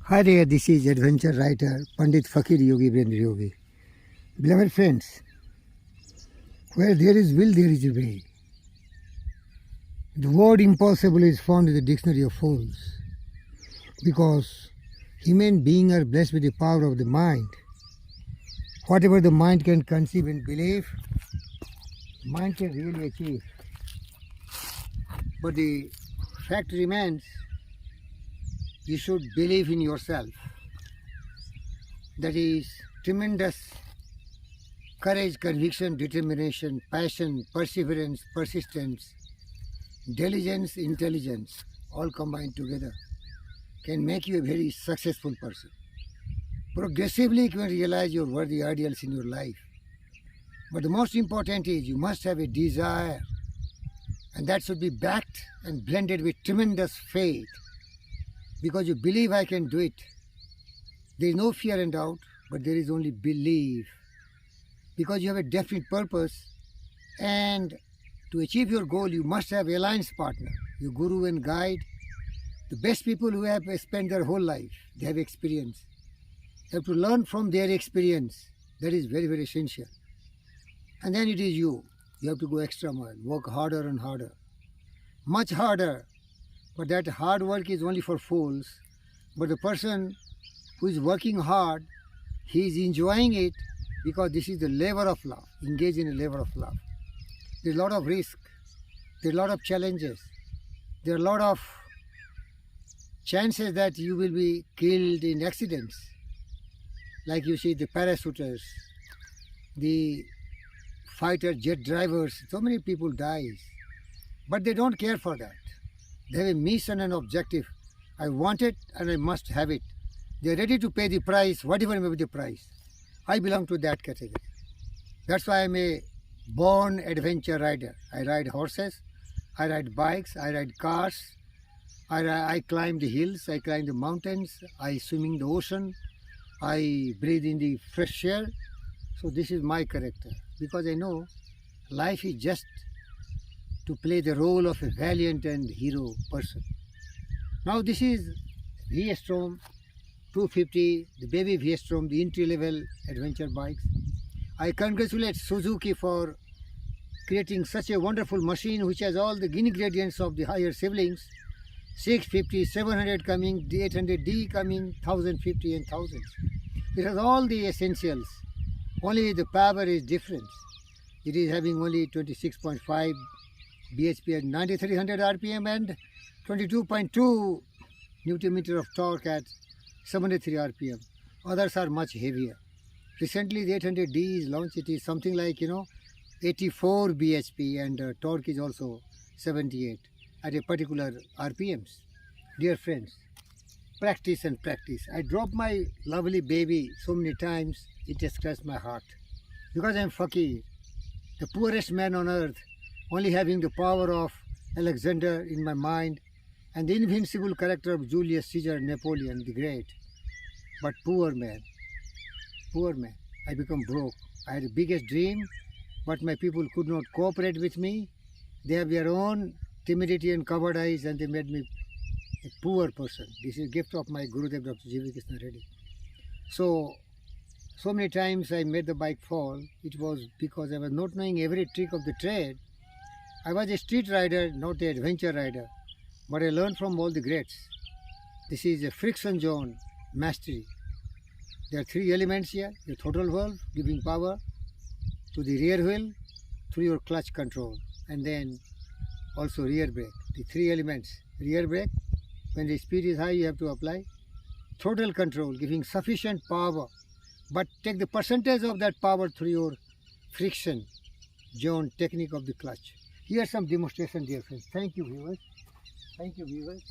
Hi there, this is adventure writer Pandit Fakir Yogi Brendra Yogi. Beloved friends, where there is will, there is a way. The word impossible is found in the dictionary of fools because human beings are blessed with the power of the mind. Whatever the mind can conceive and believe, mind can really achieve. But the fact remains, you should believe in yourself. That is tremendous courage, conviction, determination, passion, perseverance, persistence, diligence, intelligence, all combined together can make you a very successful person. Progressively you can realize your worthy ideals in your life. But the most important is you must have a desire, and that should be backed and blended with tremendous faith, because you believe I can do it. There is no fear and doubt, but there is only belief, because you have a definite purpose, and to achieve your goal you must have alliance partner, your guru and guide, the best people who have spent their whole life. They have experience. You have to learn from their experience. That is very, very essential. And then it is you. You have to go extra mile, work harder and harder, much harder. But that hard work is only for fools. But the person who is working hard, he is enjoying it because this is the labor of love. Engage in a labor of love. There's a lot of risk. There's a lot of challenges. There are a lot of chances that you will be killed in accidents. Like you see the parachuters, the fighter jet drivers, so many people die. But they don't care for that. They have a mission and objective. I want it and I must have it. They're ready to pay the price, whatever may be the price. I belong to that category. That's why I'm a born adventure rider. I ride horses, I ride bikes, I ride cars, I climb the hills, I climb the mountains, I swim in the ocean, I breathe in the fresh air. So this is my character, because I know life is just to play the role of a valiant and hero person. Now this is V-Strom 250, the baby V-Strom, the entry-level adventure bikes. I congratulate Suzuki for creating such a wonderful machine which has all the ingredients of the higher siblings. 650, 700 coming, the 800D coming, 1050 and thousands. It has all the essentials. Only the power is different. It is having only 26.5 bhp at 9300 rpm and 22.2 Newton meter of torque at 73 rpm. Others are much heavier. Recently the 800D is launched. It is something like 84 bhp and torque is also 78 at a particular rpms. Dear friends, practice and practice. I dropped my lovely baby so many times, it just scratched my heart, because I am fakir, the poorest man on earth, only having the power of Alexander in my mind and the invincible character of Julius Caesar, Napoleon the Great. But poor man, I become broke. I had the biggest dream, but my people could not cooperate with me. They have their own timidity and covered eyes, and they made me a poor person. This is a gift of my Gurudev, Dr. G.V. Krishna Reddy. So many times I made the bike fall. It was because I was not knowing every trick of the trade. I was a street rider, not an adventure rider, but I learned from all the greats. This is a friction zone mastery. There are three elements here: the throttle valve giving power to the rear wheel through your clutch control, and then also rear brake. The three elements: rear brake, when the speed is high you have to apply; throttle control giving sufficient power, but take the percentage of that power through your friction zone technique of the clutch. Here's some demonstration, dear friends. Thank you, viewers. Thank you, viewers.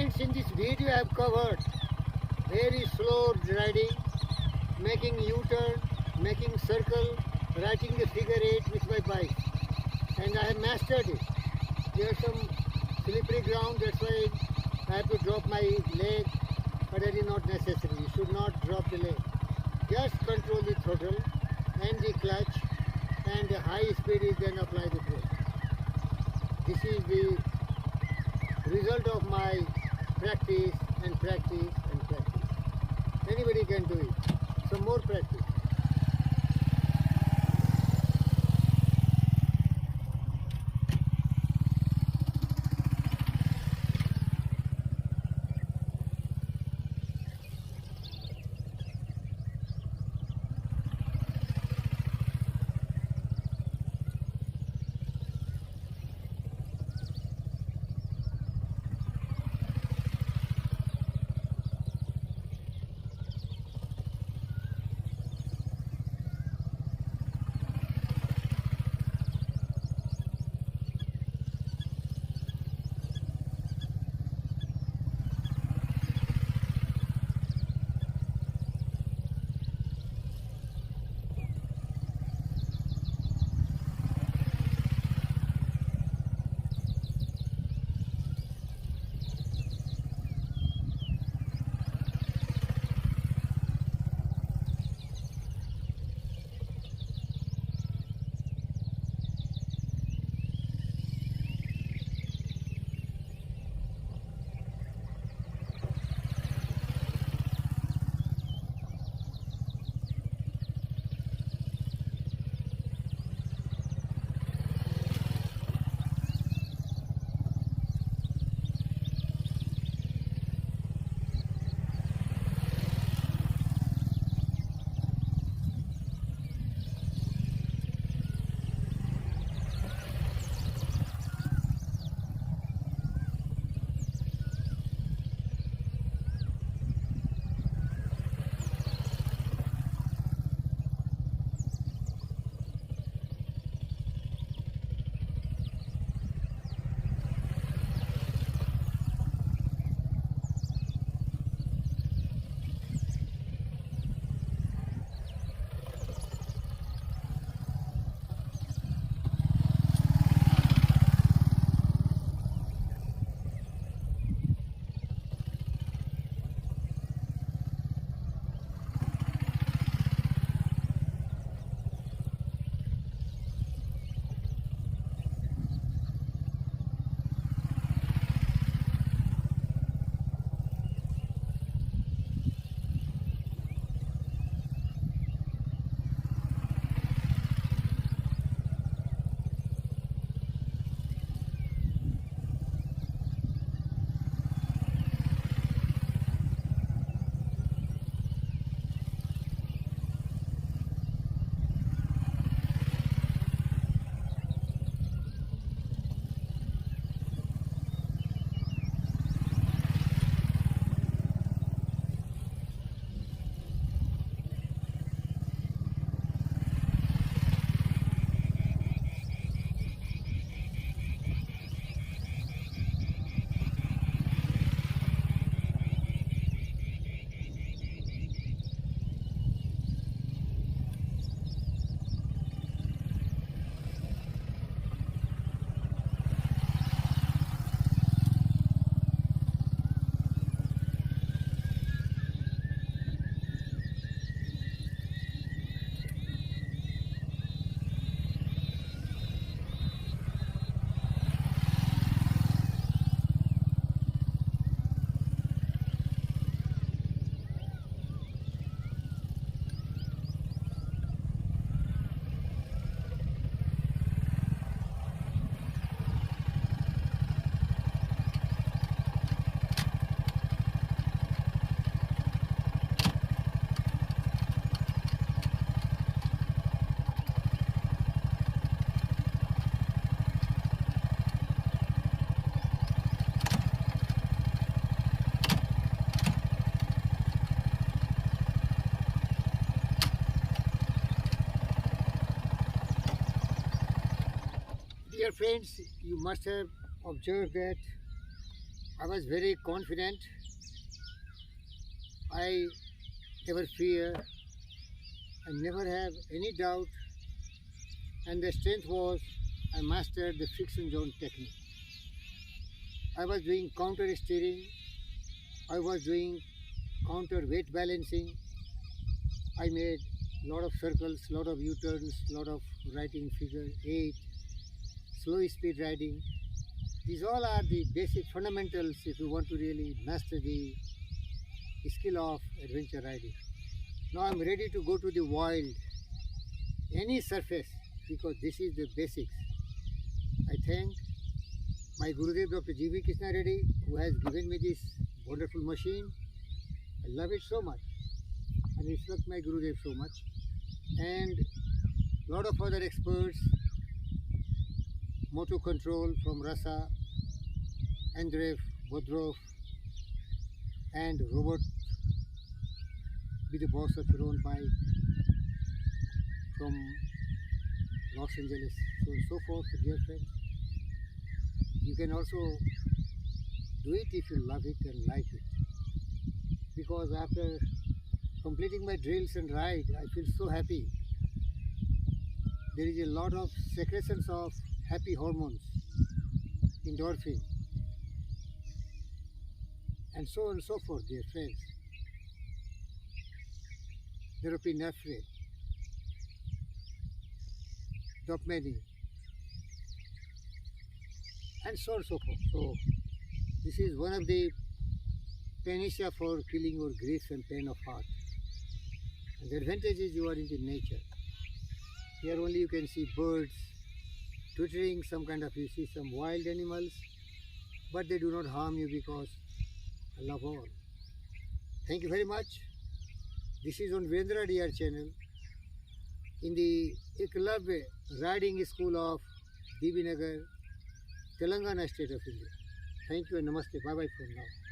Friends, in this video I have covered very slow riding, making U-turn, making circle, riding the figure 8 with my bike, and I have mastered it. There are some slippery ground, that's why I have to drop my leg, but that is not necessary. You should not drop the leg. Just control the throttle and the clutch, and the high speed is then apply the brake. This is the result of my practice and practice and practice. Anybody can do it. Some more practice. Dear friends, you must have observed that I was very confident. I never fear. I never have any doubt. And the strength was I mastered the friction zone technique. I was doing counter steering. I was doing counter weight balancing. I made a lot of circles, lot of U-turns, lot of writing figure 8, slow speed riding. These all are the basic fundamentals if you want to really master the skill of adventure riding. Now I'm ready to go to the wild, any surface, because this is the basics. I thank my Gurudev Dr. G.V. Krishna Reddy, who has given me this wonderful machine. I love it so much and respect my Gurudev so much, and a lot of other experts, motor control from Rasa, Andreev, Bodrov, and Robert, be the boss of your own bike from Los Angeles, so and so forth, dear friends. You can also do it if you love it and like it, because after completing my drills and ride, I feel so happy. There is a lot of secretions of happy hormones, endorphin, and so forth, dear friends. Norepinephrine, dopamine, and so forth. So this is one of the panacea for killing your grief and pain of heart. And the advantage is you are in the nature. Here only you can see birds twittering, some kind of, you see some wild animals, but they do not harm you because I love all. Thank you very much. This is on Vendra DR channel in the Eklavya Riding School of Nagar, Telangana state of India. Thank you and namaste. Bye bye for now.